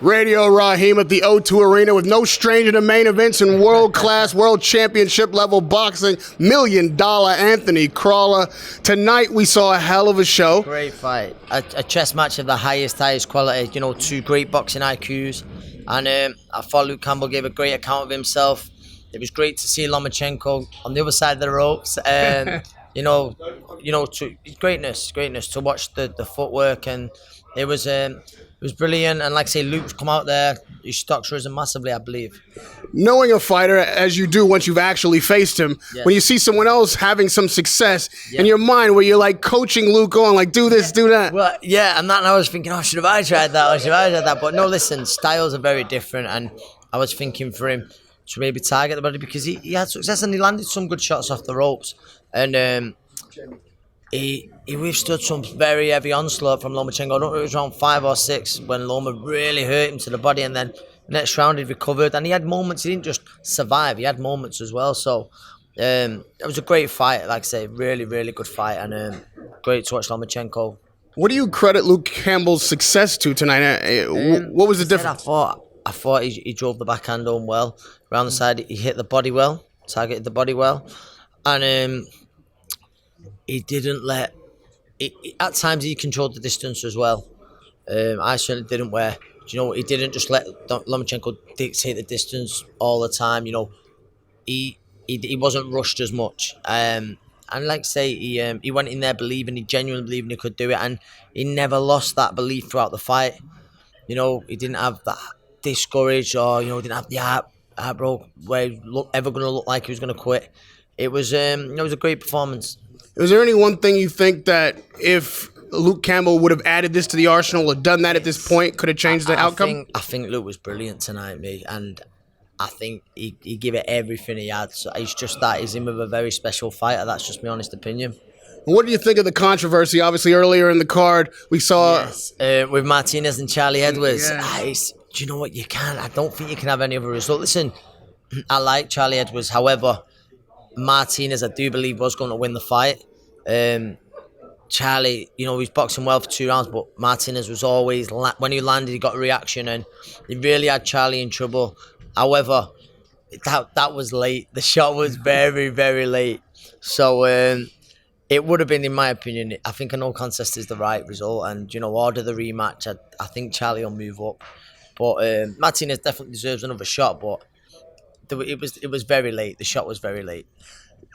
Radio Rahim at the O2 Arena with no stranger to main events in world-class, world championship level boxing, $1 million Anthony Crolla. Tonight we saw a hell of a show. Great fight. A chess match of the highest quality. You know, two great boxing IQs. And I thought Luke Campbell gave a great account of himself. It was great to see Lomachenko on the other side of the ropes. Greatness to watch the footwork, and it was brilliant. And like I say, Luke's come out there, his stock's risen massively, I believe. Knowing a fighter as you do once you've actually faced him, yes. When you see someone else having some success in your mind, where you're like coaching Luke on, like do this, do that. Well, yeah, and I was thinking, should have I tried that? But no, listen, styles are very different, and I was thinking for him to maybe target the body because he had success and he landed some good shots off the ropes, and he withstood some very heavy onslaught from Lomachenko. I don't know if it was round 5 or 6 when Loma really hurt him to the body, and then next round he recovered, and he had moments. He didn't just survive, he had moments as well. So it was a great fight, like I say, really, really good fight, and great to watch Lomachenko. What do you credit Luke Campbell's success to tonight? What was the difference? I thought he drove the backhand home well. Around the side, he hit the body well, targeted the body well, and he didn't let... at times he controlled the distance as well. I certainly didn't, where, he didn't just let Lomachenko dictate the distance all the time. He wasn't rushed as much. And like I say, he went in there believing, he genuinely believing he could do it, and he never lost that belief throughout the fight. He didn't have that discouraged, or didn't have the heartbroken where he ever going to look like he was going to quit. It was a great performance. Is there any one thing you think that if Luke Campbell would have added this to the arsenal or done that at this point, could have changed the outcome? I think Luke was brilliant tonight, mate, and I think he gave it everything he had. So he's just that. He's in with a very special fighter. That's just my honest opinion. What do you think of the controversy? Obviously, earlier in the card, we saw... Yes, with Martinez and Charlie Edwards. Yes. Do you know what? I don't think you can have any other result. Listen, I like Charlie Edwards. However, Martinez, I do believe, was going to win the fight. Charlie, he's boxing well for 2 rounds, but Martinez was always, when he landed, he got a reaction, and he really had Charlie in trouble. However, that was late. The shot was very, very late. So it would have been, in my opinion, I think a no contest is the right result, and order the rematch. I think Charlie will move up, but Martinez definitely deserves another shot. But it was very late. The shot was very late.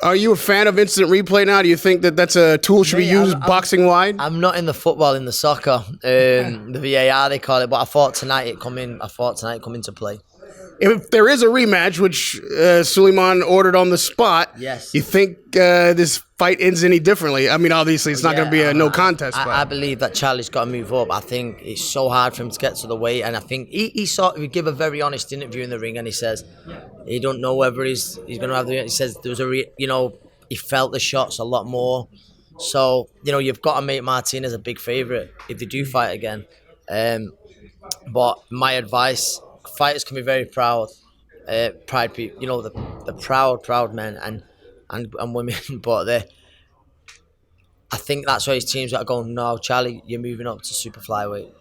Are you a fan of instant replay now? Do you think that that's a tool should be used boxing-wide? I'm not in the football, in the soccer, the VAR they call it, but I thought tonight it come into play. If there is a rematch, which Suleiman ordered on the spot, yes, you think this fight ends any differently? I mean, obviously, it's not going to be a no contest. I believe that Charlie's got to move up. I think it's so hard for him to get to the weight, and I think he gave a very honest interview in the ring, and he says he don't know whether he's going to have the. He says there was he felt the shots a lot more. So you've got to make Martinez a big favourite if they do fight again. But my advice. Fighters can be very proud, pride people. The proud men and women. But I think that's why his teams are going. No, Charlie, you're moving up to super flyweight.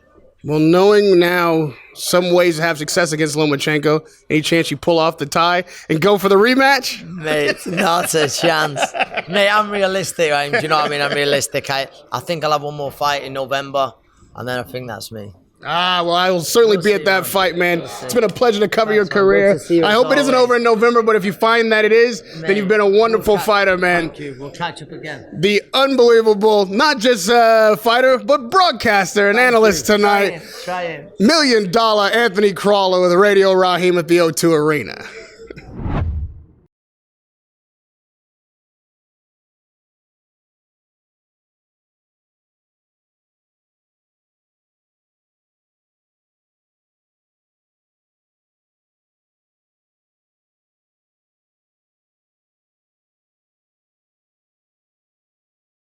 Well, knowing now some ways to have success against Lomachenko, any chance you pull off the tie and go for the rematch? Mate, not a chance. Mate, I'm realistic. Right? Do you know what I mean? I'm realistic. I think I'll have one more fight in November, and then I think that's me. Well, I will certainly be at that fight, man. It's been a pleasure to cover your career. I hope it isn't over in November, but if you find that it is, then you've been a wonderful fighter, man. Thank you. We'll catch up again. The unbelievable, not just fighter, but broadcaster and analyst tonight. Try it. $1 million Anthony Crolla with Radio Rahim at the O2 Arena.